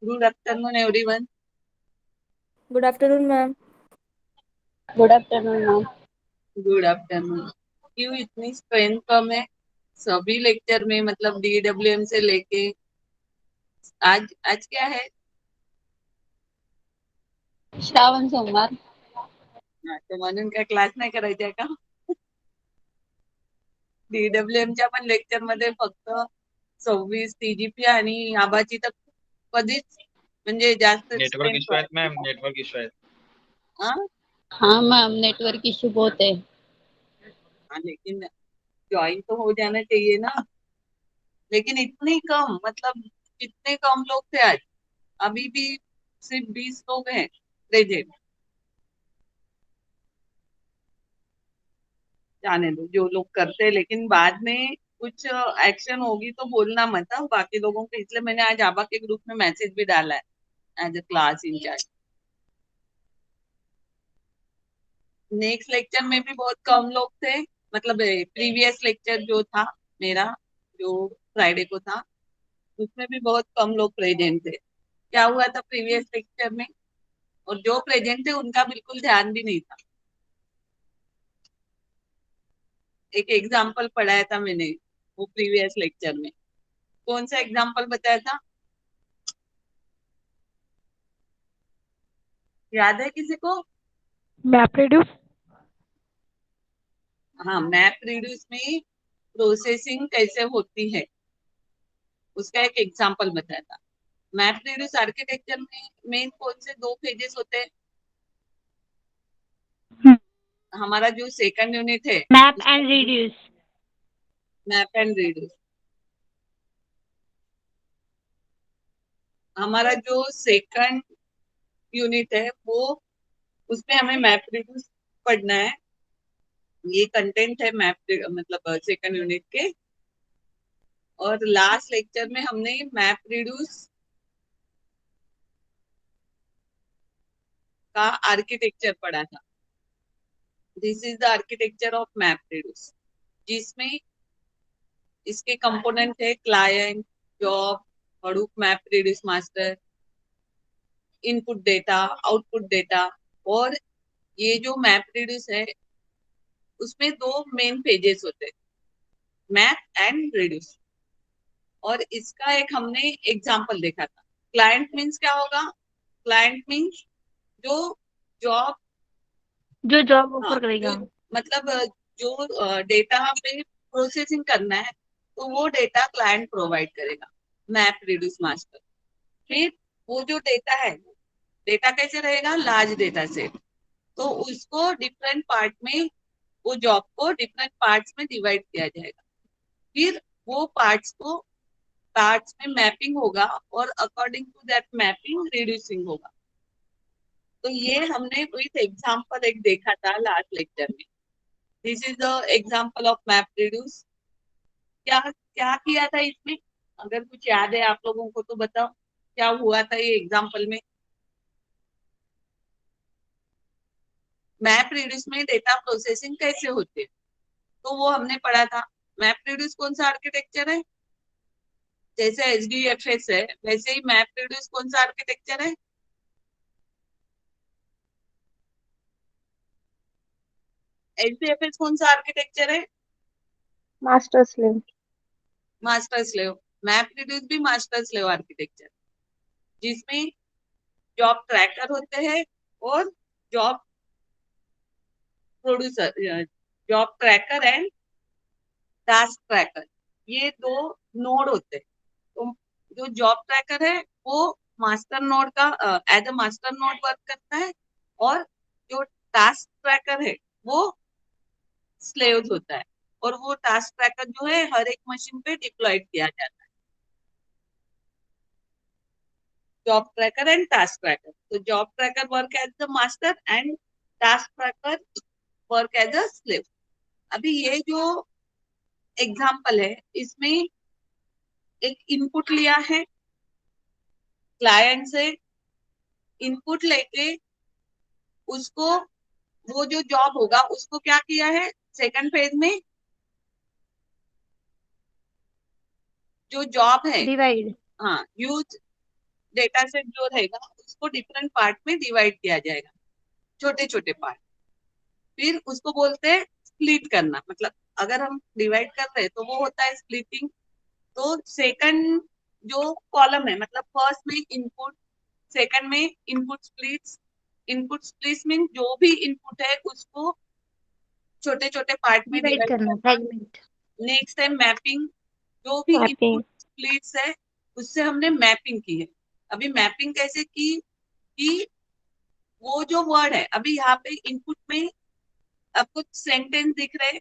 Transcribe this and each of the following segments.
Good afternoon, everyone. Good afternoon, ma'am. Good afternoon ma'am. Good afternoon. क्यों इतनी strength कम है सभी लेक्चर में, मतलब DWM से लेके आज आज क्या है? श्रावण सोमवार। तो म्हणून काय क्लास नाही करायचा का? DWMच्या पण लेक्चर मध्ये फक्त 26 TGP आणि आबाची तर कधीच म्हणजे जास्त नेटवर्क स्ट्रेंथ इश्यू आहेत मॅम, नेटवर्क इश्यू आहेत. हाँ मैम, नेटवर्क इश्यू बहुत है। लेकिन ज्वाइन तो हो जाना चाहिए ना। लेकिन इतने कम, मतलब कितने कम लोग थे आज। अभी भी सिर्फ 20 लोग हैं प्रेजेंट। जाने दो, जो लोग करते हैं, लेकिन बाद में कुछ एक्शन होगी तो बोलना मत बाकी लोगों को। इसलिए मैंने आज आबा के ग्रुप में मैसेज भी डाला है as a class incharge. Next lecture में भी बहुत कम लोग थे, मतलब प्रीवियस लेक्चर जो था मेरा, जो फ्राइडे को था, उसमें भी बहुत कम लोग प्रेजेंट थे। क्या हुआ था प्रीवियस लेक्चर में, और जो प्रेजेंट थे उनका बिल्कुल ध्यान भी नहीं था। एक एग्जाम्पल पढ़ाया था मैंने वो प्रीवियस लेक्चर में। कौन सा एग्जाम्पल बताया था, याद है किसी को? Map reduce. हाँ, मैप रिड्यूस में प्रोसेसिंग कैसे होती है उसका एक एग्जाम्पल बताया था। मैप रिड्यूस आर्किटेक्चर में मेन कौन से दो पेजेस होते हैं? हमारा जो सेकंड यूनिट है, map and reduce. Map and reduce. हमारा जो सेकंड यूनिट है वो, उसमें हमें मैप रिड्यूस पढ़ना है। ये कंटेंट है मैप, मतलब सेकंड यूनिट के। और लास्ट लेक्चर में हमने मैप रिड्यूस का आर्किटेक्चर पढ़ा था। This is the architecture of map reduce, जिसमें इसके कंपोनेंट है client, job, Hadoop map reduce master, input data, output data. और ये जो मैप रिड्यूस है उसमें दो मेन पेजेस होते हैं, मैप एंड रिड्यूस। और इसका एक हमने एग्जांपल देखा था। क्लाइंट मीन्स क्या होगा? क्लाइंट मीन्स जो जॉब, जो जॉब हाँ, ऑफर करेगा। जो मतलब जो डेटा पे प्रोसेसिंग करना है तो वो डेटा क्लाइंट प्रोवाइड करेगा, मैप रिड्यूस मास्टर। फिर वो जो डेटा है, डेटा कैसे रहेगा? Large data set. तो उसको डिफरेंट पार्ट में, वो जॉब को डिफरेंट पार्ट्स में डिवाइड किया जाएगा। फिर वो पार्ट्स में मैपिंग होगा और according to that mapping reducing होगा। तो ये हमने विथ एग्जांपल एक देखा था लास्ट लेक्चर में। This is the example of map reduce. क्या क्या किया था इसमें? अगर कुछ याद है आप लोगों को तो बताओ, क्या हुआ था ये एग्जांपल में? मैप रिड्यूस में डेटा प्रोसेसिंग कैसे होती है तो वो हमने पढ़ा था। मैप रिड्यूस कौन सा आर्किटेक्चर है? जैसे HDFS है वैसे ही मैप रिड्यूस कौन सा आर्किटेक्चर है? HDFS कौन सा आर्किटेक्चर है? Master slave. Master slave. Map reduce भी मास्टर स्लेव आर्किटेक्चर, जिसमें जॉब ट्रैकर होते हैं और job producer, job tracker and task tracker, ये दो नोड होते हैं। तो जो जॉब ट्रैकर है वो मास्टर नोड का as a master node work करता है, और जो टास्क ट्रैकर है वो स्लेव्स होता है। और वो टास्क ट्रैकर जो है हर एक मशीन पे डिप्लॉयड किया जाता है। Job tracker and task tracker. तो job tracker work as the master and task tracker work as a slave. अभी ये जो एग्जाम्पल है इसमें एक इनपुट लिया है क्लाइंट से, इनपुट लेके उसको, वो जो जॉब होगा उसको क्या किया है सेकंड फेज में, जो जॉब है, डिवाइड। हाँ, यूज डेटा सेट जो रहेगा उसको डिफरेंट पार्ट में डिवाइड किया जाएगा, छोटे छोटे पार्ट। फिर उसको बोलते हैं स्प्लिट करना। मतलब अगर हम डिवाइड कर रहे हैं तो वो होता है स्प्लिटिंग। तो सेकंड जो कॉलम है, मतलब फर्स्ट में इनपुट, सेकंड में input splits. Input splits mean जो भी इनपुट है उसको छोटे छोटे पार्ट में डिवाइड डिवाइड करना, करना। फ्रेगमेंट। नेक्स्ट है मैपिंग। जो भी मैपिंग। इनपुट स्प्लिट्स है उससे हमने मैपिंग की है। अभी मैपिंग कैसे की कि वो जो वर्ड है, अभी यहाँ पे इनपुट में आपको सेंटेंस दिख रहे हैं,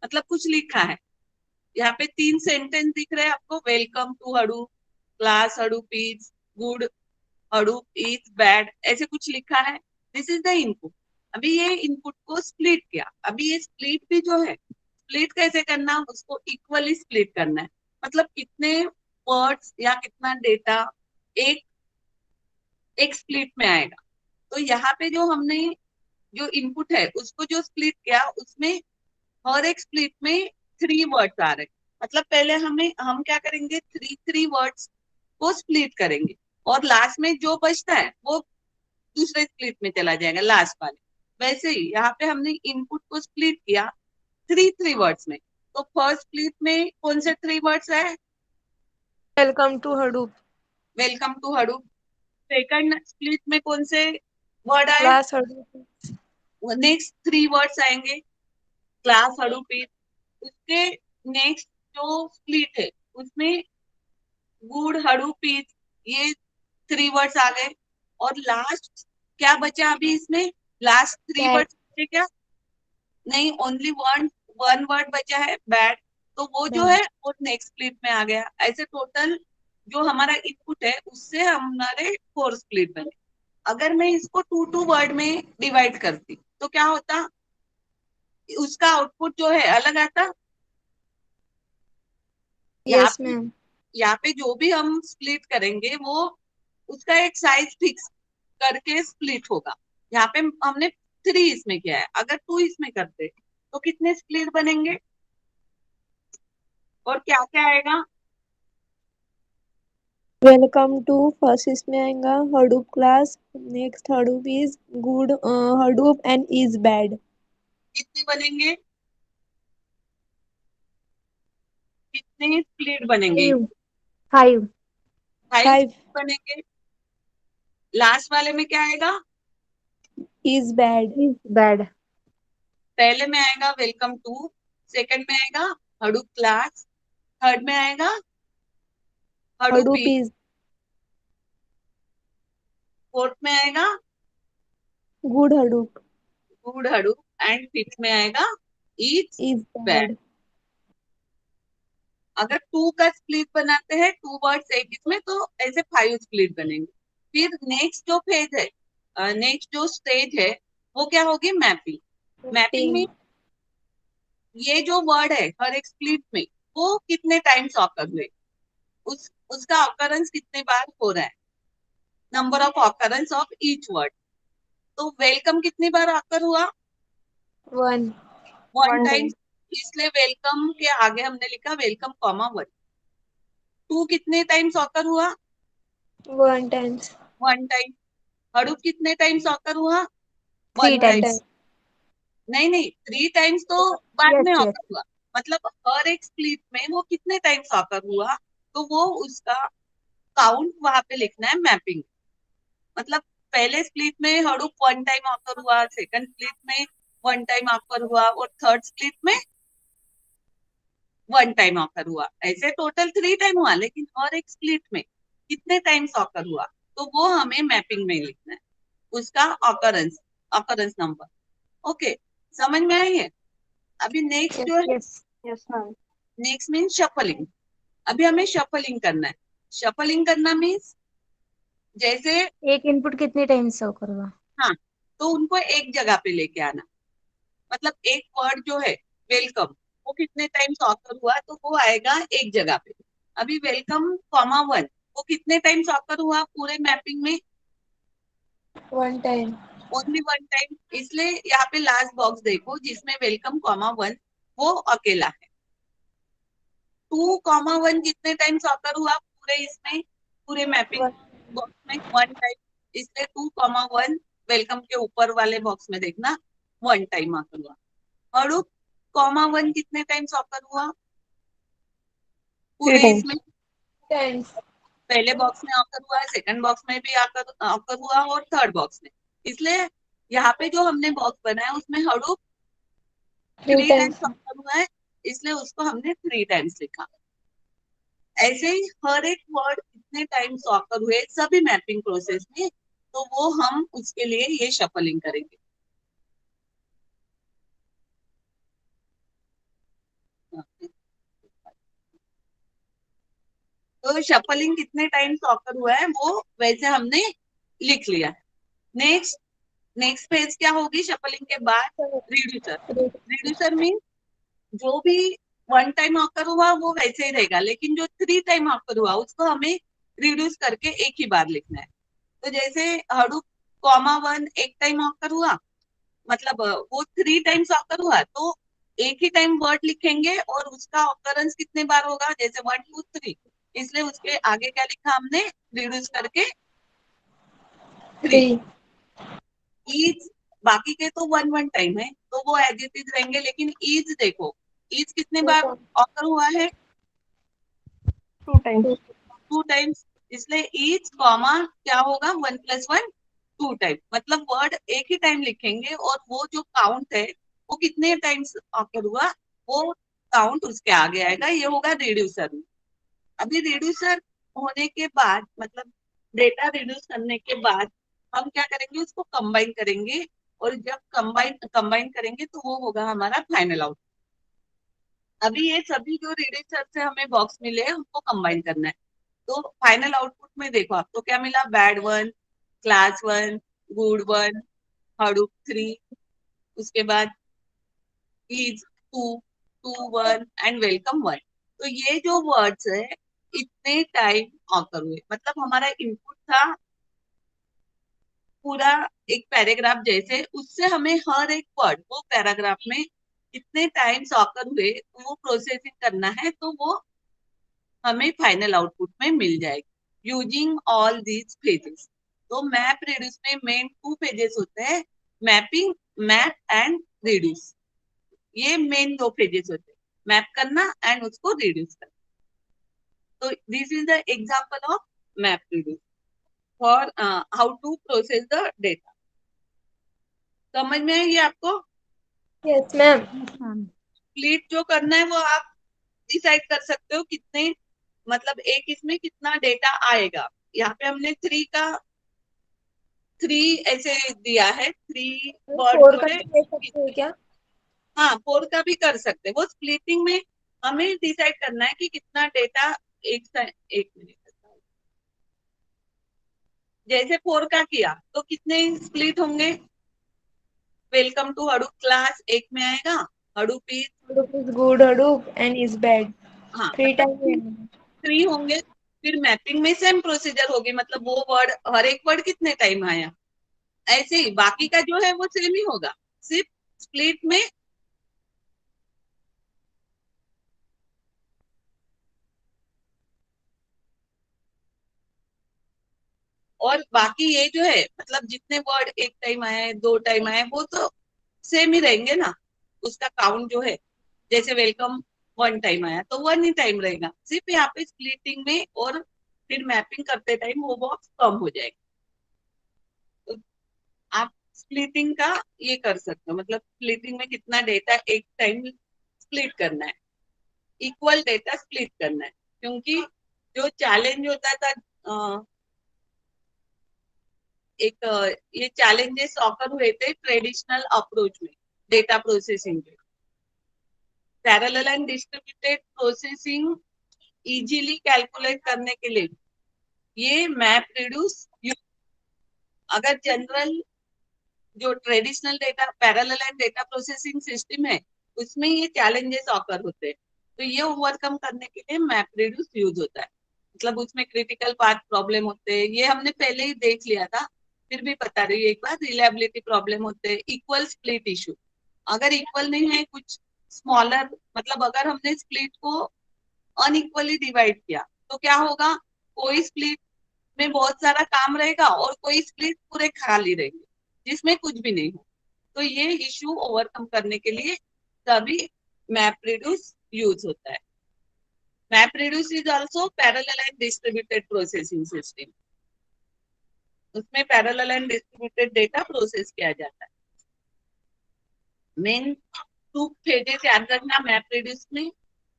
मतलब कुछ लिखा है। यहाँ पे 3 सेंटेंस दिख रहे हैं आपको, welcome to Hadoop, class Hadoop is good, Hadoop is bad, ऐसे कुछ लिखा है। This is the input. अभी ये इनपुट को स्प्लिट किया। अभी ये स्प्लिट भी जो है, स्प्लिट कैसे करना, उसको इक्वली स्प्लिट करना है। मतलब कितने वर्ड्स या कितना डेटा एक एक स्प्लिट में आएगा। तो यहाँ पे जो हमने जो इनपुट है उसको जो स्प्लिट किया, उसमें हर एक स्प्लिट में 3 वर्ड्स आ रहे हैं। मतलब पहले हम क्या करेंगे, 3 वर्ड्स को स्प्लिट करेंगे और लास्ट में जो बचता है वो दूसरे स्प्लिट में चला जाएगा, लास्ट वाले। वैसे ही यहाँ पे हमने इनपुट को स्प्लिट किया 3 वर्ड्स में। तो फर्स्ट स्प्लिट में कौन से 3 वर्ड्स है? Welcome to Hadoop. Welcome to Hadoop. Second split में कौन से वर्ड आए? Class Hadoop. नेक्स्ट 3 वर्ड्स आएंगे, क्लास हडूप इज। उसके नेक्स्ट जो स्प्लिट है उसमें गुड, हडूप इज, ये 3 वर्ड्स आ गए। और लास्ट क्या बचा अभी इसमें? Last 3 bad. वर्ड्स बचे क्या? नहीं, ओनली वन वन वर्ड बचा है, बैड। तो वो जो बैड। है वो नेक्स्ट स्प्लिट में आ गया। ऐसे टोटल जो हमारा इनपुट है उससे हमारे 4 स्प्लिट बने। अगर मैं इसको 2 वर्ड में डिवाइड करती तो क्या होता? उसका आउटपुट जो है अलग आता। यहाँ यस पे मैम। यहाँ पे जो भी हम स्प्लिट करेंगे वो उसका एक साइज फिक्स करके स्प्लिट होगा। यहाँ पे हमने 3 इसमें किया है, अगर 2 इसमें करते तो कितने स्प्लिट बनेंगे और क्या क्या आएगा? वेलकम टू फर्स्ट इसमें आएगा Hadoop class. Next Hadoop is good, Hadoop and is bad. कितने बनेंगे? कितने स्प्लिट बनेंगे? 5। 5। 5 5 बनेंगे। लास्ट वाले में क्या आएगा? Is bad. Is bad. पहले में आएगा वेलकम टू, सेकंड में आएगा हडूप क्लास, थर्ड में आएगा हडूप, हडूप इज फोर्थ में आएगा good, Hadoop good Hadoop, and fifth में आएगा इज इज बैड। बैड। अगर 2 का स्प्लिट बनाते हैं, 2 वर्ड्स एक इसमें, तो ऐसे 5 स्प्लिट बनेंगे। फिर नेक्स्ट जो फेज है, नेक्स्ट जो स्टेज है, वो क्या होगी? मैपिंग। मैपिंग में ये जो वर्ड है हर एक स्प्लिट में वो कितने टाइम्स ऑकर हुए, उसका ऑकरेंस कितने बार हो रहा है, number of occurrence of each word. तो वेलकम कितनी बार ऑकर हुआ? 1। 1 1 टाइम। टाइम। इसलिए वेलकम के आगे हमने लिखा वेलकम कॉमा 1। 2 कितने टाइम्स ऑकर हुआ? 1 टाइम्स। 1 टाइम। हडूप कितने टाइम्स ऑकर हुआ? 3 1 टाइम। टाइम्स। नहीं नहीं, 3 टाइम्स तो बाद यस में यस। ऑकर हुआ। मतलब हर एक स्प्लिट में वो कितने टाइम्स ऑकर हुआ, तो वो उसका काउंट वहां पे लिखना है मैपिंग। मतलब पहले स्प्लिट में हडूप 1 टाइम ऑकर हुआ, सेकंड स्प्लिट में 1 टाइम ऑकर हुआ, और थर्ड स्प्लिट में 1 टाइम ऑकर हुआ। ऐसे टोटल 3 टाइम हुआ, लेकिन हर एक स्प्लिट में कितने टाइम्स ऑकर हुआ, तो वो हमें मैपिंग में लिखना है, उसका ऑकरेंस, ऑकरेंस नंबर। ओके, समझ में आई है? अभी नेक्स्ट जो यस है, yes. Yes ma'am. Next mean shuffling. अभी हमें शफलिंग करना है। शफलिंग करना मीन्स जैसे, एक इनपुट कितने टाइम्स शो करूँगा? हाँ, तो उनको एक जगह पे लेके आना। मतलब एक वर्ड जो है वेलकम, वो कितने टाइम्स ऑकर हुआ, तो वो आएगा एक जगह पे। अभी वेलकम कॉमा 1 वो कितने टाइम्स ऑकर हुआ पूरे मैपिंग में? 1 टाइम। Only 1 time. इसलिए यहाँ पे लास्ट बॉक्स देखो जिसमें वेलकम कॉमा 1 वो अकेला है। 2 कॉमा 1 कितने टाइम्स ऑकर हुआ पूरे इसमें, पूरे मैपिंग? बॉक्स में 1 टाइम, इसलिए 2,1 वेलकम के ऊपर वाले बॉक्स में देखना 1 टाइम आकर हुआ। हड़ूप 1 कितने टाइम्स ऑकर हुआ 3 पूरे times. इसमें? Times. पहले बॉक्स में ऑकर हुआ है, सेकंड बॉक्स में भी ऑकर हुआ और थर्ड बॉक्स में। इसलिए यहाँ पे जो हमने बॉक्स बनाया उसमें हड़ूप 3 3 times. टाइम्स ऑकर हुआ है, इसलिए उसको हमने 3 टाइम्स लिखा। ऐसे ही हर एक वर्ड कितने टाइम्स ऑकर हुए सभी मैपिंग प्रोसेस में, तो वो हम उसके लिए ये शफलिंग करेंगे। तो शफलिंग कितने टाइम्स ऑकर हुआ है वो वैसे हमने लिख लिया। नेक्स्ट नेक्स्ट पेज क्या होगी शफलिंग के बाद? रिड्यूसर। रिड्यूसर मीन जो भी 1 टाइम ऑकर हुआ वो वैसे ही रहेगा, लेकिन जो 3 टाइम ऑकर हुआ उसको हमें रिड्यूस करके एक ही बार लिखना है। तो जैसे हड़ूप 1 एक टाइम ऑकर हुआ, मतलब वो 3 टाइम्स ऑकर हुआ, तो एक ही टाइम वर्ड लिखेंगे और उसका ऑकरेंस कितने बार होगा, जैसे 1 2 3, इसलिए उसके आगे क्या लिखा हमने, रिड्यूस करके 3। 3. ईज बाकी के तो 1 टाइम है तो वो एज इट इज रहेंगे, लेकिन ईज देखो, ईज कितने 2 बार times. ऑकर हुआ है? 2 times. 2 टाइम्स, इसलिए ईच कॉमा क्या होगा 1 + 1 2 टाइम, मतलब वर्ड एक ही टाइम लिखेंगे और वो जो काउंट है वो कितने टाइम्स ऑकर हुआ वो काउंट उसके आगे आएगा, ये होगा रिड्यूसर। अभी रिड्यूसर होने के बाद, मतलब डेटा रिड्यूस करने के बाद हम क्या करेंगे, उसको कंबाइन करेंगे, और जब कंबाइन कंबाइन करेंगे तो वो होगा हमारा फाइनल आउट। अभी ये सभी जो रिड्यूसर से हमें बॉक्स मिले हैं उनको कंबाइन करना है। तो फाइनल आउटपुट में देखो आपको क्या मिला, बैड 1, क्लास 1, गुड 1, हडूप 3, उसके बाद इज 2, 2 1 एंड वेलकम 1। तो ये जो वर्ड्स है इतने टाइम ऑकर हुए, मतलब हमारा इनपुट था पूरा एक पैराग्राफ जैसे, उससे हमें हर एक वर्ड वो पैराग्राफ में कितने टाइम्स ऑकर हुए वो प्रोसेसिंग करना है, तो वो हमें फाइनल आउटपुट में मिल जाएगी यूजिंग ऑल दीज पेजेस। तो मैप रिड्यूस में मेन 2 पेजेस होते हैं, मैपिंग, मैप एंड रिड्यूस। ये मेन 2 पेजेस होते हैं, मैप करना एंड उसको रिड्यूस करना। तो this is the example of map reduce for how to process the data. समझ में है ये आपको? Yes, ma'am. स्प्लिट जो करना है वो आप डिसाइड कर सकते हो कितने, मतलब एक इसमें कितना डेटा आएगा। यहाँ पे हमने 3 ऐसे दिया है, 3 वर्ड 4 जो का है। भी ले सकते हैं क्या? हाँ, 4 का भी कर सकते हैं, वो स्प्लिटिंग में हमें डिसाइड करना है कि कितना डेटा एक मिनट, जैसे 4 का किया तो कितने स्प्लिट होंगे, वेलकम टू हडूप क्लास एक में आएगा, Hadoop is, Hadoop is good, Hadoop and is bad. हाँ 3 मतलब times. 3 होंगे। फिर मैपिंग में सेम प्रोसीजर होगी, मतलब वो वर्ड हर एक वर्ड कितने टाइम आया, ऐसे ही बाकी का जो है वो सेम ही होगा, सिर्फ स्प्लिट में और बाकी ये जो है, मतलब जितने वर्ड एक टाइम आया है 2 टाइम आया है वो तो सेम ही रहेंगे ना, उसका काउंट जो है, जैसे वेलकम 1 टाइम आया तो 1 ही टाइम रहेगा, सिर्फ यहाँ पे स्प्लिटिंग में और फिर मैपिंग करते टाइम वो बॉक्स कम हो जाएगा। तो आप स्प्लिटिंग का ये कर सकते हो, मतलब स्प्लिटिंग में कितना डेटा एक टाइम स्प्लिट करना है, इक्वल डेटा स्प्लिट करना है, क्योंकि जो चैलेंज होता था ये चैलेंजेस ऑकर हुए थे ट्रेडिशनल अप्रोच में डेटा प्रोसेसिंग में। Parallel and distributed processing easily calculate करने के लिए ये मैप रिड्यूस, अगर जनरल जो traditional data parallel and data processing system है उसमें ये चैलेंजेस ऑकर होते हैं, तो ये ओवरकम करने के लिए मैप रिड्यूस यूज होता है। मतलब उसमें क्रिटिकल पाथ प्रॉब्लम होते हैं, ये हमने पहले ही देख लिया था, फिर भी बता रही हूँ एक बार, रिलायबिलिटी प्रॉब्लम होते हैं, इक्वल स्प्लिट इशू, अगर इक्वल नहीं है कुछ स्मॉलर, मतलब अगर हमने स्प्लिट को अनइक्वली डिवाइड किया तो क्या होगा, कोई स्प्लिट में बहुत सारा काम रहेगा और कोई स्प्लिट पूरे खाली रहेंगे जिसमें कुछ भी नहीं हो। तो ये इश्यू ओवरकम करने के लिए तभी मैप रिड्यूस यूज होता है। Map reduce is also parallel and distributed processing system. उसमें parallel and distributed data process किया जाता है। मेन टू फेजेस याद रखना मैप रिड्यूस में,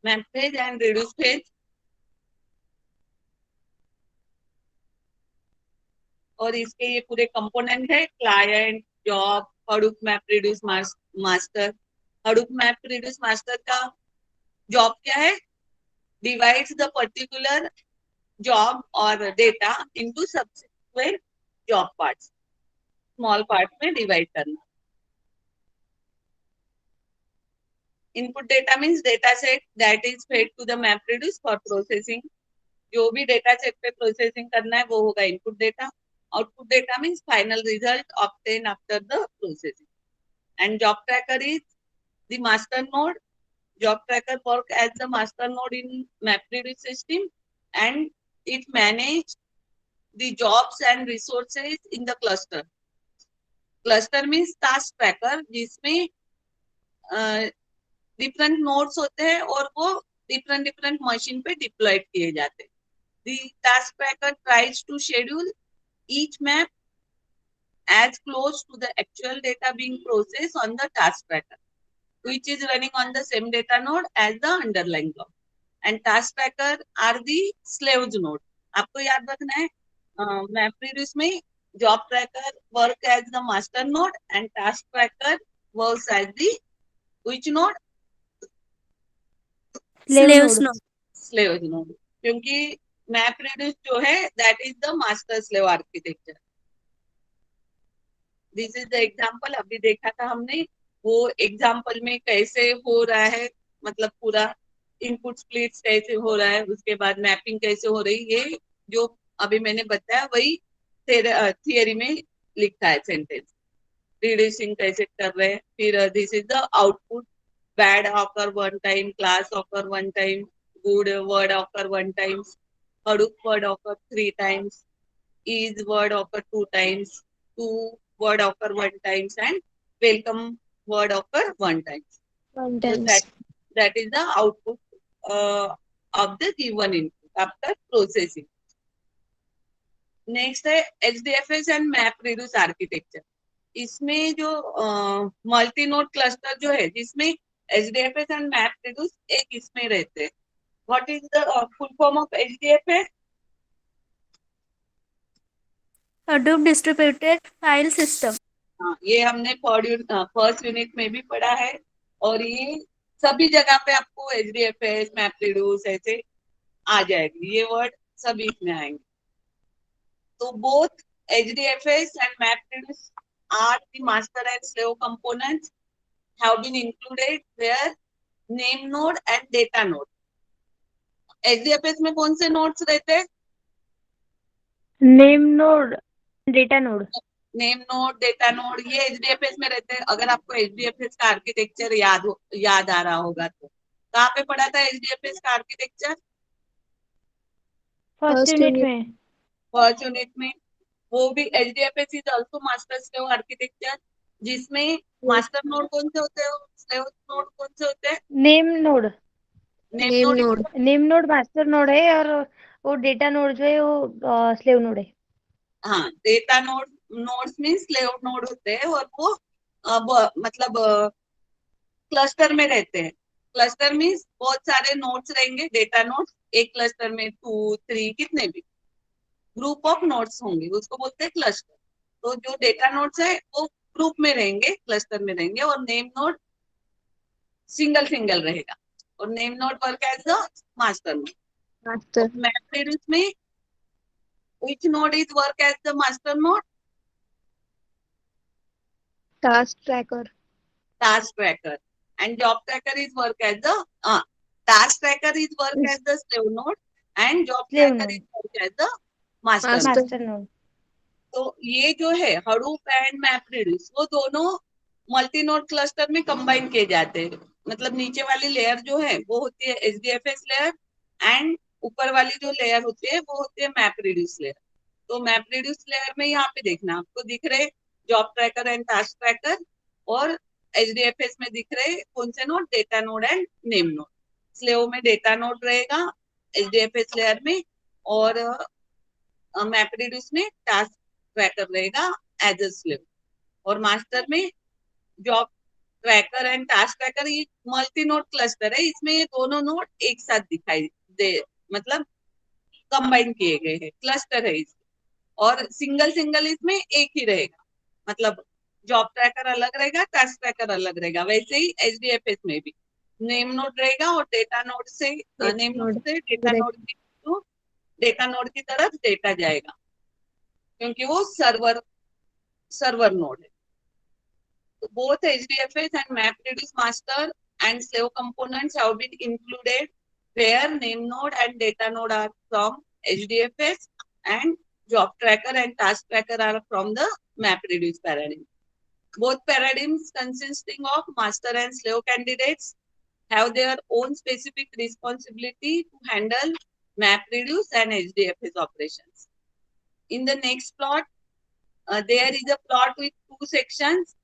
map phase and reduce phase. और इसके ये पूरे कंपोनेंट है, client, job, Hadoop map reduce master. Hadoop map reduce master का जॉब क्या है? डिवाइड्स द पर्टिकुलर जॉब और data into subsequent job parts, small parts में डिवाइड करना। Input data means data set that is fed to the map reduce for processing. जो भी data set पे processing करना है वो होगा input data. Output data means final result obtain after the processing. And job tracker is the master node. Job tracker work as the master node in MapReduce system, and it manage the jobs and resources in the cluster. Cluster means task tracker, जिसमें different nodes होते हैं और वो different different machine पे diploid किए जाते हैं। The task tracker tries to schedule each map as close to the actual data being processed on the task tracker, which is running on the same data node as the underlying job. And task tracker are the slaves node. आपको याद रखना है MapReduce में job tracker work as the master node and task tracker works as the which node? Slaves node. Slaves node. क्योंकि MapReduce जो है that is the master slave architecture. This is the example अभी देखा था हमने, वो example में कैसे हो रहा है, मतलब पूरा इनपुट स्प्लिट्स कैसे हो रहा है, उसके बाद मैपिंग कैसे हो रही है, ये जो अभी मैंने बताया वही थियरी में लिखा है सेंटेंस। रिड्यूसिंग कैसे कर रहे हैं, फिर this is the output. Bad occur one time, class occur one time, good word occur one times, Hadoop word occur 3 times, is word occur 2 times, to word occur 1 times, and welcome word occur 1 times. One So times. that is the output of the given input after processing. Next है HDFS and map reduce architecture. इसमें जो multi node cluster जो है जिसमें HDFS and map reduce एक इसमें रहते हैं। What is the full form of HDFS? Hadoop distributed file system. हाँ, ये हमने फर्स्ट यूनिट में भी पढ़ा है और ये सभी जगह पे आपको HDFS, MapReduce ऐसे आ जाएगी, ये वर्ड सभी इसमें आएंगे। तो both HDFS and MapReduce are the master and slave components have been included where name node and data node. HDFS में कौन से नोड्स रहते हैं? Name node, data node. Name node, data node, ये HDFS में रहते हैं। अगर आपको HDFS का आर्किटेक्चर याद आ रहा होगा तो कहाँ पे पढ़ा था HDFS का आर्किटेक्चर? फर्स्ट यूनिट में। फर्स्ट यूनिट में। वो भी HDFS is also master slave architecture, जिसमें मास्टर नोड कौन से होते हैं, स्लेव नोड कौन से होते हैं? Name node. Name node, name node master node है और वो डेटा नोड जो है वो स्लेव नोड है। हाँ, data node, nodes mean slave node होते हैं और वो मतलब क्लस्टर में रहते हैं। क्लस्टर मीन्स बहुत सारे नोड्स रहेंगे, डेटा नोड्स एक क्लस्टर में 2, 3 कितने भी ग्रुप ऑफ नोड्स होंगे, उसको बोलते हैं क्लस्टर। तो जो डेटा नोड्स है वो ग्रुप में रहेंगे, क्लस्टर में रहेंगे, और नेम नोड सिंगल सिंगल रहेगा। और name node work as the master node. Master. MapReduce में which node is work as the master node? Task tracker. Task tracker. And job tracker is work as the task tracker is work as the slave node and job tracker is work as the master node. Master node. तो ये जो है Hadoop and MapReduce वो दोनों multi node cluster में combine किए जाते हैं। मतलब नीचे वाली लेयर जो है वो होती है HDFS लेयर एंड ऊपर वाली जो लेयर होती है वो होती है MapReduce लेयर। तो मैप रिड्यूस लेयर में यहाँ पे देखना आपको दिख रहे job tracker and task tracker, और एचडीएफएस में दिख रहे कौन से node, data node and name node. Slave में डेटा नोड रहेगा एचडीएफएस लेयर में, और मैप रिड्यूस में टास्क ट्रैकर रहेगा एज अ स्लेव, और मास्टर में job tracker and task tracker. ये मल्टी नोड क्लस्टर है, इसमें ये दोनों नोड एक साथ दिखाई दे, मतलब कंबाइन किए गए हैं, क्लस्टर है इसमें। और सिंगल सिंगल इसमें एक ही रहेगा, मतलब जॉब ट्रैकर अलग रहेगा, टास्क ट्रैकर अलग रहेगा। वैसे ही एचडीएफएस में भी नेम नोड रहेगा, और डेटा नोड से नेम नोड नोड से डेटा नोड की तरफ डेटा जाएगा, क्योंकि वो सर्वर नोड है। Both HDFS and MapReduce master and slave components have been included, where name node and data node are from HDFS and job tracker and task tracker are from the MapReduce paradigm. Both paradigms consisting of master and slave candidates have their own specific responsibility to handle MapReduce and HDFS operations. In the next plot, there is a plot with two sections.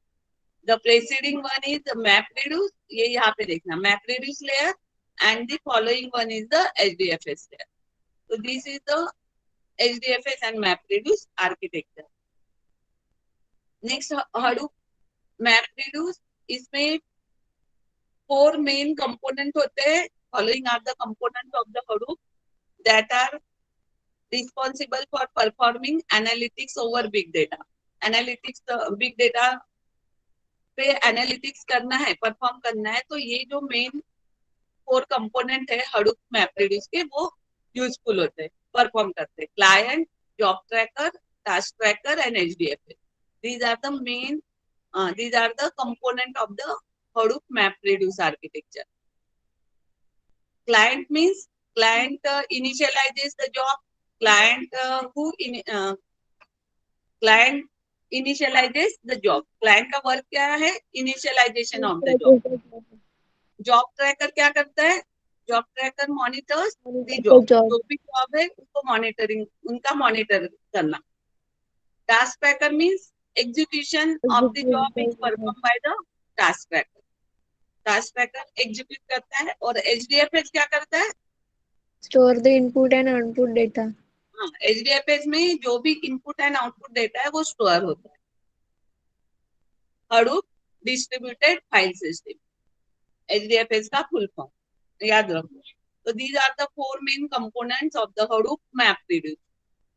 The preceding one is the map reduce, ये यहाँ पे देखना map reduce layer, and the following one is the HDFS layer. So this is the HDFS and map reduce architecture. Next Hadoop map reduce, इसमें 4 main component होते हैं. Following are the components of the Hadoop that are responsible for performing analytics over big data. Analytics big data पे analytics करना है, perform करना है, तो ये जो मेन 4 कंपोनेंट है हडूप मैपरेडिस के, वो यूजफुल होते हैं, परफॉर्म करते हैं. Client, job tracker, task tracker and HDFS. these are the main these are the component of the Hadoop MapReduce architecture. Client means client initializes the job. Client initializes the job. Client का work क्या है? Initialization of the job. Job tracker क्या करता है? Job tracker monitors the job. जो भी job है उसको मॉनिटरिंग, उनका मॉनिटर करना. Task tracker means execution of the job is perform by the task tracker. Task tracker execute करता है. और एचडीएफएस क्या करता है? Store the input and output data. हाँ, एचडीएफएस में जो भी इनपुट एंड आउटपुट डेटा है वो स्टोर होता है. Hadoop डिस्ट्रीब्यूटेड फाइल सिस्टम, एचडीएफएस का फुल फॉर्म याद रखो. तो these are the 4 main components of the Hadoop MapReduce,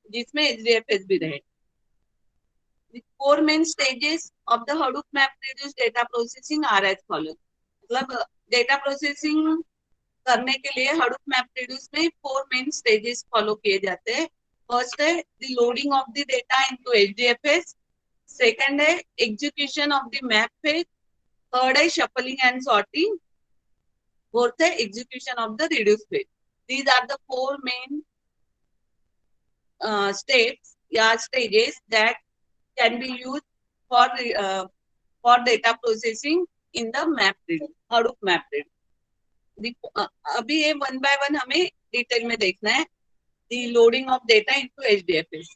जिसमें एचडीएफएस भी रहे. The 4 main stages of the Hadoop MapReduce data processing are as follows. मतलब डेटा प्रोसेसिंग करने के लिए Hadoop MapReduce में 4 मेन स्टेजेस फॉलो किए जाते हैं. फर्स्ट है the loading of the data into HDFS. Second है execution of the map phase. Third है शफलिंग एंड सॉर्टिंग. फोर्थ है execution of the reduce phase. These are the 4 main steps या stages that can be used for data processing in the MapReduce, Hadoop MapReduce. अभी ये 1 by 1 हमें detail में देखना है. The loading of data into HDFS.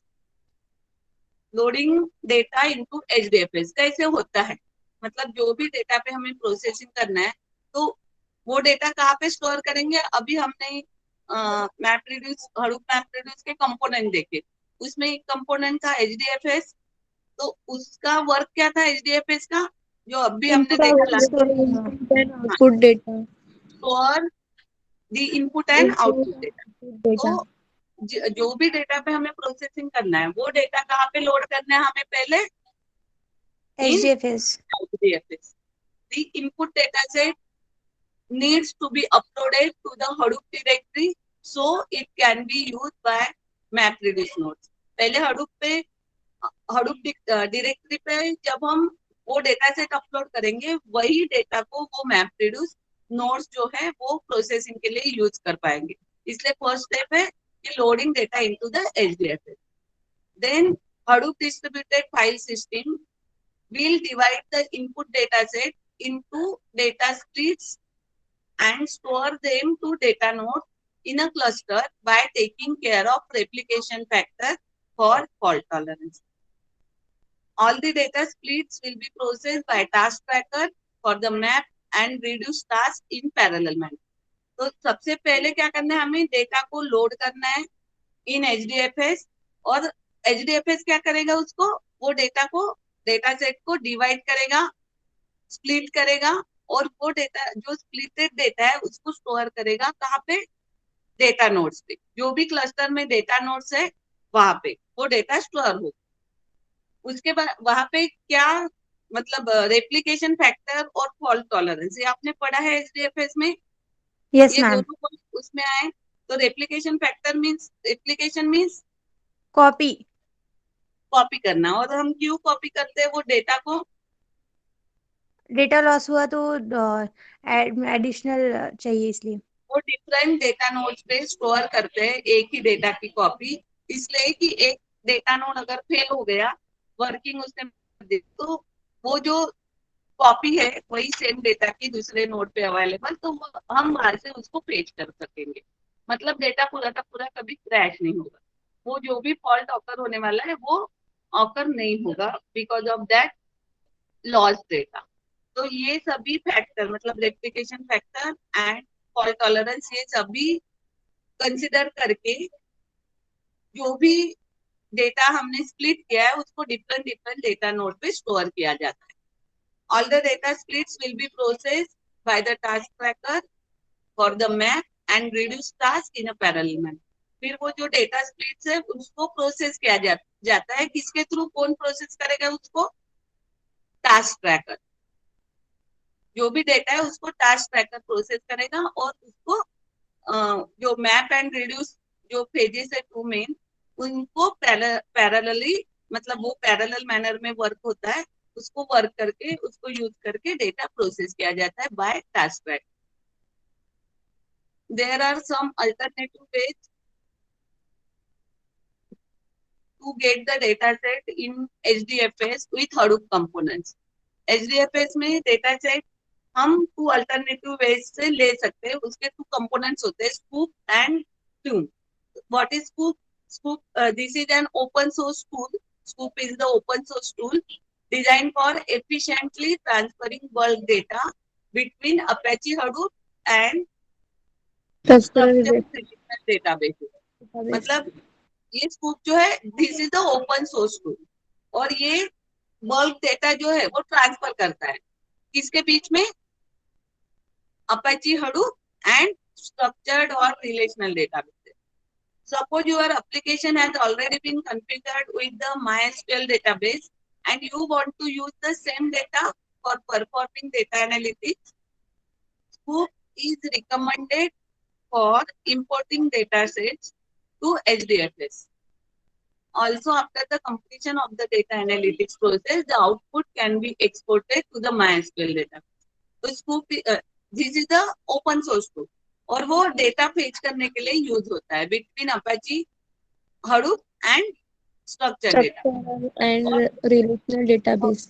Loading data into HDFS कैसे होता है? मतलब जो भी डेटा पे हमें प्रोसेसिंग करना है, तो वो डेटा कहाँ पे स्टोर करेंगे? अभी हमने मैपरेड्यूस, हडूप मैपरेड्यूस के कंपोनेंट देखे. उसमें एक कंपोनेंट था एचडीएफएस. तो उसका वर्क क्या था एचडीएफएस का? जो अभी हमने देखा, output data, store the input and output data. तो जो भी डेटा पे हमें प्रोसेसिंग करना है, वो डेटा कहाँ पे लोड करना है हमें? पहले HDFS. The input data set needs to be uploaded to the Hadoop directory so it can be used by MapReduce nodes. पहले Hadoop directory पे जब हम वो डेटा सेट अपलोड करेंगे, वही डेटा को वो MapReduce नोड्स जो है वो प्रोसेसिंग के लिए यूज कर पाएंगे. इसलिए फर्स्ट स्टेप है कि loading data into the HDFS. Then Hadoop distributed file system will divide the input data set into data streams and store them to data nodes in a cluster by taking care of replication factor for fault tolerance. All the data splits will be processed by task tracker for the map and reduce task in parallel manner. तो सबसे पहले क्या करना है, हमें data को load करना है इन एचडीएफएस, और एचडीएफएस क्या करेगा, उसको वो डेटा सेट को डिवाइड करेगा, स्प्लिट करेगा, और वो डेटा जो स्प्लिटेड डेटा है उसको स्टोर करेगा कहाँ पे, डेटा नोड्स पे। जो भी क्लस्टर में डेटा नोड्स है वहां पे वो डेटा स्टोर हो। उसके बाद वहां पे क्या मतलब रेप्लिकेशन फैक्टर और फॉल्ट टॉलरेंस, ये आपने पढ़ा है एचडीएफएस में, यस ये मैम। दोनों point उसमें आए। तो रेप्लिकेशन मीन्स कॉपी। कॉपी करना, और हम क्यों कॉपी करते हैं वो डेटा को, डेटा लॉस हुआ तो एडिशनल चाहिए इसलिए। वो डिफरेंट डेटा नोड्स पे स्टोर करते हैं एक ही डेटा की कॉपी, इसलिए कि एक डेटा नोड अगर फेल हो गया वर्किंग उसने, तो वो जो कॉपी है वही सेम डेटा की दूसरे नोड पे अवेलेबल, तो हम वहां से उसको फेच कर सकेंगे। मतलब डेटा पूरा का पूरा कभी क्रैश नहीं होगा, वो जो भी फॉल्ट ऑकर होने वाला है वो ऑकर नहीं होगा because of that loss data. तो ये सभी फैक्टर मतलब replication factor and fault tolerance, ये सभी कंसिडर करके जो भी डेटा हमने स्प्लिट किया है उसको डिफरेंट डिफरेंट डेटा नोड पे स्टोर किया जाता है। All the data splits will be processed by the task tracker for the map and reduce task in a parallel manner. फिर वो जो डेटा स्प्लिट्स है उसको प्रोसेस किया जाता है, किसके थ्रू, कौन प्रोसेस करेगा उसको, टास्क ट्रैकर। जो भी डेटा है उसको टास्क ट्रैकर प्रोसेस करेगा, और उसको जो मैप एंड रिड्यूस जो पेजेस है टू मेन, उनको पैरेलली मतलब वो पैरेलल मैनर में वर्क होता है, उसको वर्क करके उसको यूज करके डेटा प्रोसेस किया जाता है by task tracker. There are some alternative ways to get the data set in HDFS with Hadoop components. HDFS में डेटा सेट हम टू अल्टरनेटिव वेज से ले सकते हैं, उसके टू कंपोनेंट्स होते हैं, scoop and tune. What is scoop? Scoop this is an open source tool. Scoop is the open source tool designed for efficiently transferring bulk data between Apache Hadoop and structured relational databases. मतलब ये scoop जो है this is the open source tool, और ये bulk data जो है वो transfer करता है किसके बीच में, Apache Hadoop and structured or relational database. Suppose your application has already been configured with the MySQL database and you want to use the same data for performing data analytics. Scoop is recommended for importing data sets to HDFS. Also, after the completion of the data analytics process, the output can be exported to the MySQL database. तो Scoop this is the open source tool, और वो data fetch करने के लिए use होता है between Apache Hadoop and structure data and relational database.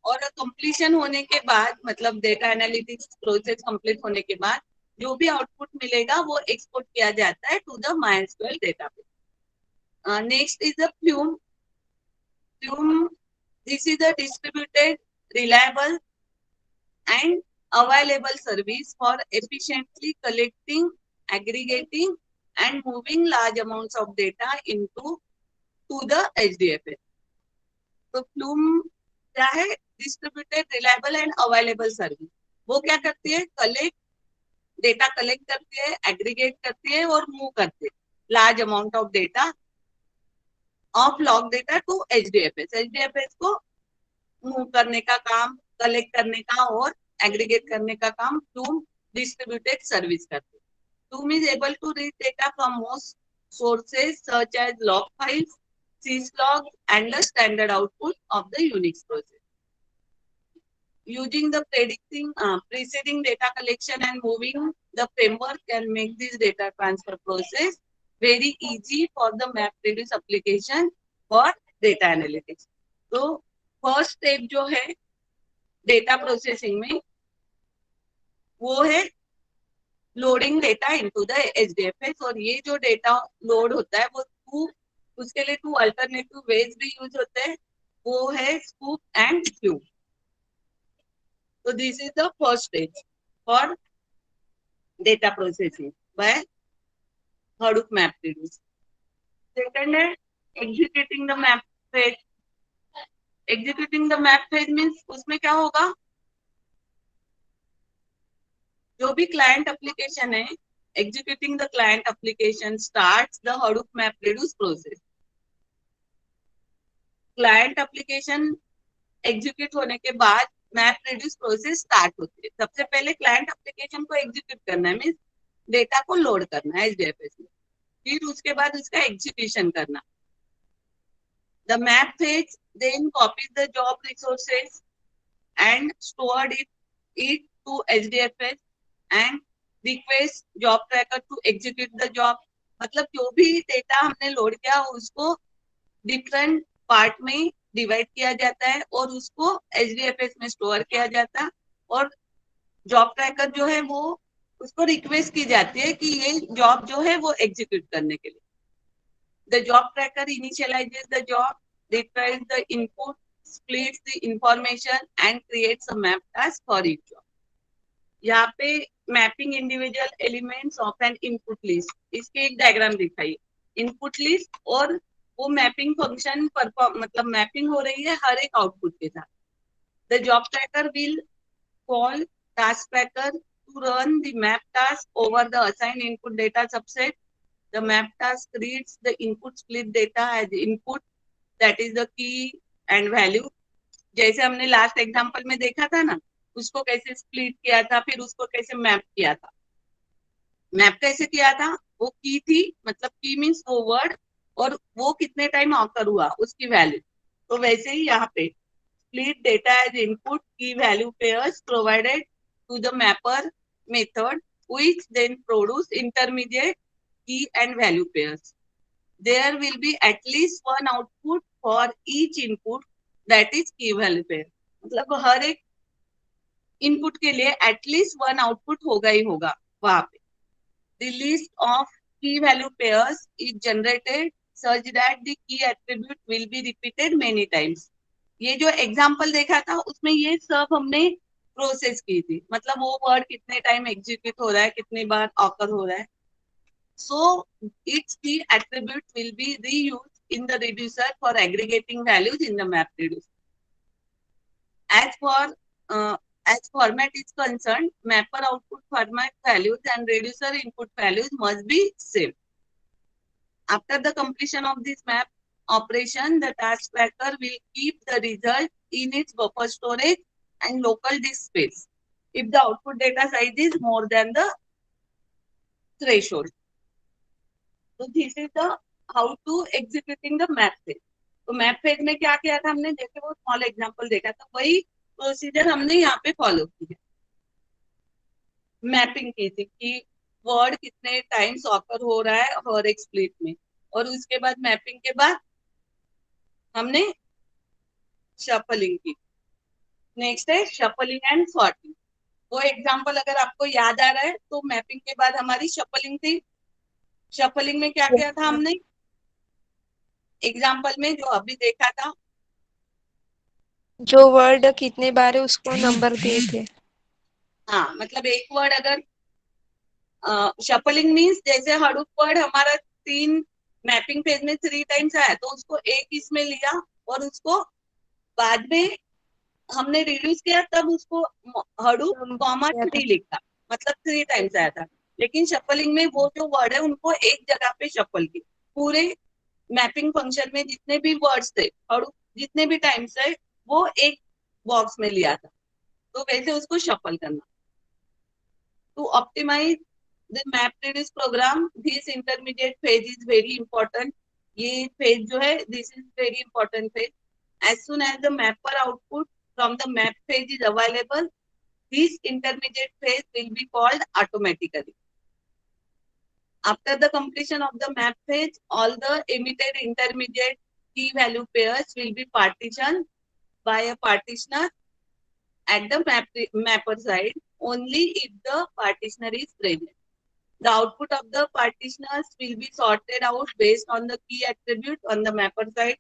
और completion होने के बाद मतलब डेटा एनालिटिक्स प्रोसेस कंप्लीट होने के बाद जो भी आउटपुट मिलेगा वो एक्सपोर्ट किया जाता है to the MySQL database. Next is the Plume. Plume, this is a distributed, reliable, and available service for efficiently collecting, aggregating, and moving large amounts of data into to the HDFS. तो Plume क्या है? Distributed, reliable and available service. वो क्या करती है? Data collect करती है, aggregate करती है और मूव करती है large amount of data of log data to HDFS. HDFS को मूव करने का काम, कलेक्ट करने का और एग्रीगेट करने का काम Plume डिस्ट्रीब्यूटेड सर्विस करती है. Plume is able to read data from most sources such as log files, syslog, and the standard output of the Unix process. Using the preceding data collection and moving, the framework can make this data transfer process very easy for the MapReduce application for data analytics. तो first step जो है data processing में वो है loading data into the HDFS, और ये जो data load होता है वो टू उसके लिए 2 अल्टरनेटिव वेज भी यूज होते हैं, वो है scoop and cube. So this is the first stage for data processing by Hadoop MapReduce. Second है executing the map phase. Executing the map phase means उसमें क्या होगा, जो भी client application है, executing the client application starts the Hadoop MapReduce process. Client application execute होने के बाद MapReduce प्रोसेस स्टार्ट होती है. सबसे पहले क्लाइंट एप्लीकेशन को एग्जीक्यूट करना है, मीन्स डेटा को लोड करना है एचडीएफएस में, फिर उसके बाद उसका एग्जीक्यूशन करना. The map phase then copies the job resources and stored it to HDFS and request job tracker to execute the job. मतलब जो भी डेटा हमने लोड किया उसको डिफरेंट पार्ट में डिवाइड किया जाता है और उसको एचडीएफएस में स्टोर किया जाता है, और जॉब ट्रैकर जो है वो उसको रिक्वेस्ट की जाती है कि ये जॉब जो है वो एग्जीक्यूट करने के लिए. The job tracker initialises the job, रिट्राइव्स the input, splits the information and creates a map task for each job. यहाँ पे mapping individual elements of N input list, इसके एक डायग्राम दिखाई. इनपुट लिस्ट और वो मैपिंग फंक्शन मतलब mapping हो रही है हर एक आउटपुट के साथ. The job tracker will call task tracker to run the map task over the assigned input data subset. The map task reads the input split data as input, that is the key and value. जैसे हमने last example में देखा था ना, उसको कैसे split किया था, फिर उसको कैसे मैप किया था. मैप कैसे किया था, वो की थी, मतलब की मीन्स वो वर्ड, और वो कितने टाइम ऑकर हुआ उसकी वैल्यू. तो वैसे ही यहाँ पे split data as input key value pairs provided to the mapper method which then produce intermediate key and value pairs. There will be at least one output for each input, that is key value pair. मतलब हर एक input के लिए at least one output होगा ही होगा वहां पे. The list of key value pairs is generated such that the key attribute will be repeated many times. ये जो एग्जांपल देखा था उसमें ये सब हमने प्रोसेस की थी, मतलब वो वर्ड कितने टाइम एग्जीक्यूट हो रहा है, कितनी बार ऑकर हो रहा है. So its key attribute will be reused in the reducer for aggregating values in the MapReduce. As format is concerned, mapper output format values and reducer input values must be same. After the completion of this map operation, the task tracker will keep the result in its buffer storage and local disk space if the output data size is more than the threshold. So this is the how to executing the map phase. तो map phase में क्या किया था हमने, जैसे वो small example देखा था, वही प्रोसीजर हमने यहाँ पे फॉलो की है. मैपिंग की थी कि वर्ड कितने टाइम्स ऑकर हो रहा है हर एक स्प्लिट में, और उसके बाद मैपिंग के बाद हमने शफलिंग की. नेक्स्ट है शफलिंग एंड सॉर्टिंग. वो एग्जांपल अगर आपको याद आ रहा है तो मैपिंग के बाद हमारी शफलिंग थी. शफलिंग में क्या किया था हमने, एग्जाम्पल में जो अभी देखा था, जो वर्ड कितने बार है उसको नंबर दिए थे. हाँ, मतलब एक वर्ड अगर शफलिंग मीन्स जैसे हडूप वर्ड हमारा 3 मैपिंग फेज में 3 टाइम्स आया, तो उसको एक इसमें लिया और उसको बाद में हमने रिड्यूस किया, तब उसको हडूप कॉमा 3 लिखा, मतलब 3 टाइम्स आया था. लेकिन शफलिंग में वो जो वर्ड है उनको एक जगह पे शफल की, पूरे मैपिंग फंक्शन में जितने भी वर्ड्स थे और जितने भी टाइम्स है वो एक बॉक्स में लिया था, तो वैसे उसको शफल करना. To optimize the MapReduce program, this intermediate phase is very important. ये फेज जो है, this is very important phase. As soon as the mapper output from the map phase is available, this intermediate phase will be called automatically. After the completion of the map phase, all the emitted intermediate key value pairs will be partitioned by a partitioner at the mapper side only if the partitioner is present. The output of the partitioners will be sorted out based on the key attribute on the mapper side.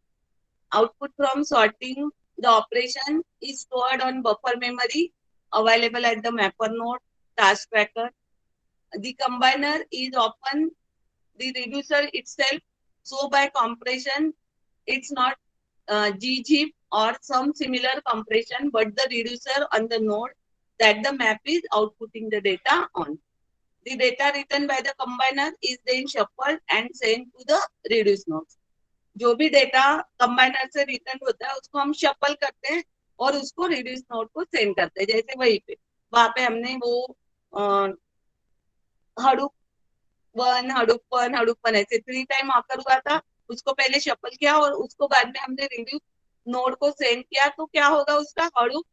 Output from sorting the operation is stored on buffer memory available at the mapper node task tracker. The combiner is often the reducer itself. So by compression, it's not gzip or some similar compression, but the reducer on the node that the map is outputting the data on. The data written by the combiner is then shuffled and sent to the reduce nodes. जो भी data combiner से return होता है उसको हम shuffle करते हैं और उसको रिड्यूस नोड को सेंड करते हैं. जैसे वहीं पे वहां पे हमने वो हडूप हडूप वन ऐसे 3 टाइम आकर हुआ था. उसको पहले शफल किया और उसको बाद में हमने रिड्यूस नोड को सेंड किया. तो क्या होगा उसका हडूप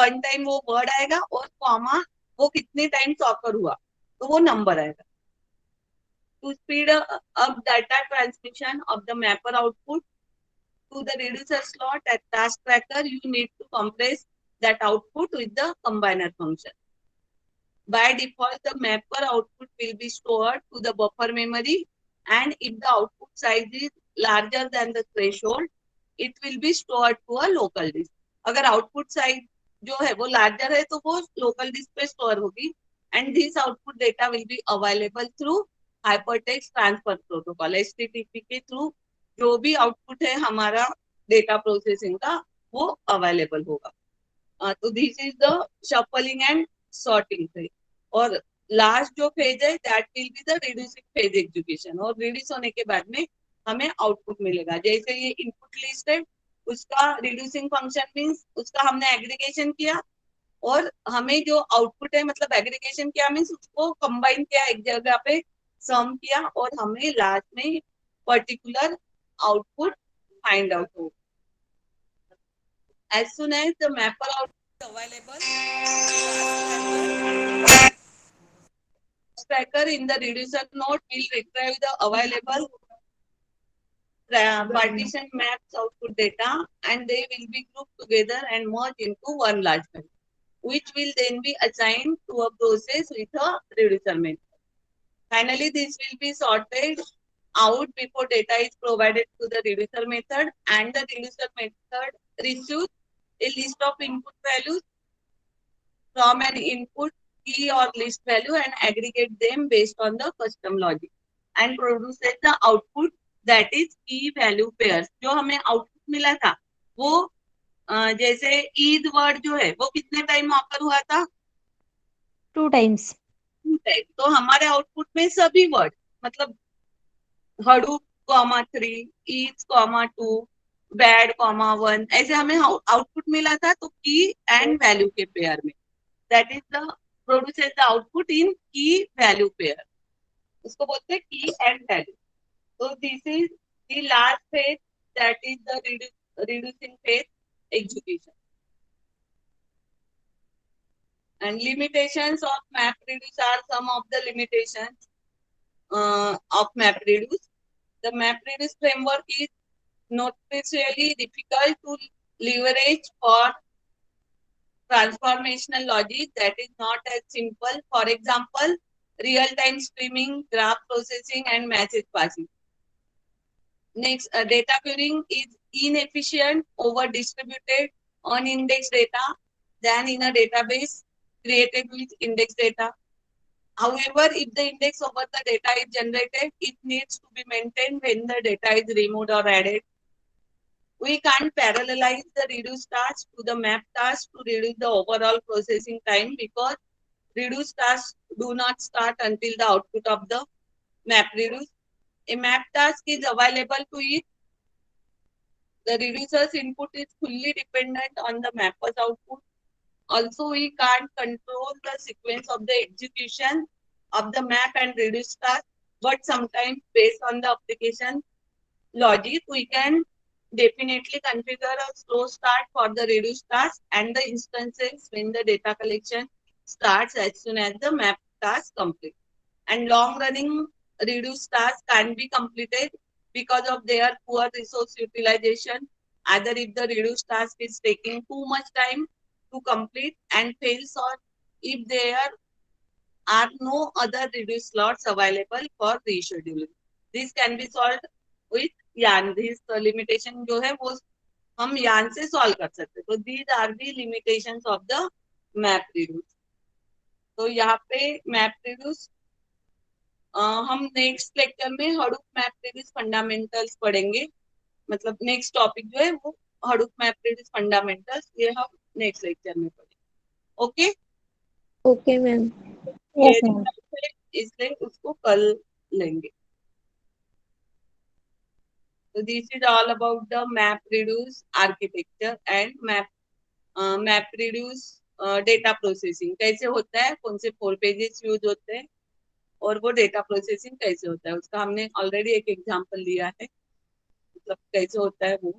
1 टाइम वो वर्ड आएगा और कॉमा वो कितने टाइम ऑकर हुआ तो वो नंबर आएगा. To speed up data transmission of the mapper output to the reducer slot at task tracker, you need to compress that output with the combiner function. By default, the mapper output will be stored to the buffer memory, and if the output size is larger than the threshold, it will be stored to a local disk. अगर output size जो है वो larger है तो वो local disk पे store होगी, and this output data will be available through hypertext transfer protocol HTTP के थ्रू जो भी आउटपुट है हमारा डेटा प्रोसेसिंग का वो अवेलेबल होगा. तो this is the shuffling and sorting phase. और लास्ट जो फेज है that will be the reducing phase execution. और रिड्यूस होने के बाद में हमें आउटपुट मिलेगा. जैसे ये इनपुट लिस्ट है उसका रिड्यूसिंग फंक्शन मीन्स उसका हमने एग्रीगेशन किया और हमें जो आउटपुट है मतलब एग्रीगेशन किया मीन्स उसको कंबाइन किया एक जगह पे सम किया और हमें लास्ट में पर्टिकुलर आउटपुट फाइंड आउट हो. As soon as the mapper output is available, tracker in the reducer node will retrieve the available partition maps output data and they will be grouped together and merged into one large file, which will then be assigned to a process with a reducer method. Finally, this will be sorted out before data is provided to the reducer method, and the reducer method receives a list of input values from an input key or list value and aggregate them based on the custom logic and produces the output that is key value pairs. जो हमें output मिला था वो जैसे Eid word जो है वो कितने टाइम ऑकर हुआ था 2 times. 2 टाइम. तो हमारे आउटपुट में सभी वर्ड मतलब Hadoop comma 3 is comma 2 bad comma 1 ऐसे हमें आउटपुट मिला था. तो की एंड वैल्यू के पेयर में that is the produces the output in key value pair. उसको बोलते हैं की एंड वैल्यू. तो this is the last phase that is the reducing phase execution. And limitations of MapReduce are some of the limitations of MapReduce. The MapReduce framework is notoriously difficult to leverage for transformational logic that is not as simple. For example, real-time streaming, graph processing, and message passing. Next, data querying is inefficient over distributed unindexed data than in a database created with indexed data. However, if the index over the data is generated, it needs to be maintained when the data is removed or added. We can't parallelize the reduce task to the map task to reduce the overall processing time because reduce tasks do not start until the output of the map reduce. A map task is available to it. The reducer's input is fully dependent on the mapper's output. Also, we can't control the sequence of the execution of the map and reduce task, but sometimes based on the application logic, we can definitely configure a slow start for the reduce task and the instances when the data collection starts as soon as the map task completes. And long-running reduce tasks can be completed because of their poor resource utilization, either if the reduce task is taking too much time to complete and fails or if their are no other reduced slots available for rescheduling. This can be solved with YARN. This limitation जो है वो हम YARN से solve कर सकते हैं. तो these are the limitations of the MapReduce. तो यहाँ पे MapReduce हम नेक्स्ट लेक्चर में हडूप मैप्रेडिस फंडामेंटल्स पढ़ेंगे. मतलब नेक्स्ट टॉपिक जो है वो हडूप मैप्रेडिस फंडामेंटल्स, ये हम नेक्स्ट लेक्चर में पढ़ेंगे. Okay. Okay ma'am. Yes ma'am. इसलिए उसको कल लेंगे. So this is all about the MapReduce architecture and MapReduce data processing कैसे होता है, कौन से 4 पेजेस यूज होते हैं और वो डेटा प्रोसेसिंग कैसे होता है, उसका हमने ऑलरेडी एक एग्जांपल लिया है, मतलब कैसे होता है वो.